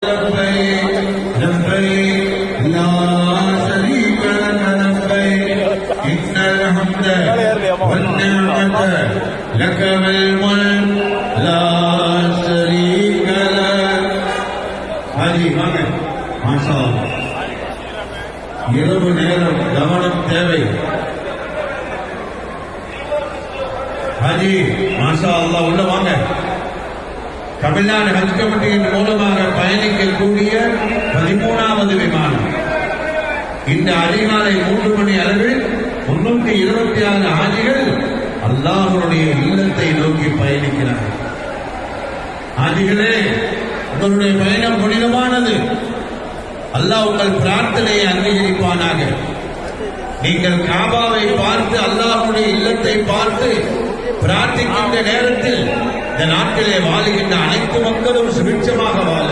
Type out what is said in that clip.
لبيك لبيك لا شريك لك لبيك إن الحمد والنعمة لك والملك لا شريك لك. ஹாஜி வாங்க. மாஷா அல்லாஹ். இரவு நேரம் கவனம் தேவை. ஹாஜி மாஷா அல்லாஹ் உள்ள வாங்க. தமிழ்நாடு ஹஜ் கமிட்டியின் மூலமாக பயணிக்கக்கூடிய 13வது விமானம் இந்த அதிகாலை 3 மணி அளவில் 326 ஹாஜிகள் அல்லாஹ்வுடைய இல்லத்தை நோக்கி பயணிக்கிறார்கள். ஹாஜிகளே, உங்களுடைய பயணம் புனிதமானது. அல்லாஹ் உங்கள் பிரார்த்தனையை அங்கீகரிப்பானாக. நீங்கள் காபாவை பார்த்து அல்லாஹ்வுடைய இல்லத்தை பார்த்து பிரார்த்திக்கின்ற நேரத்தில் இந்த நாட்டிலே வாழுகின்ற அனைத்து மக்களும் சுபிட்சமாக வாழ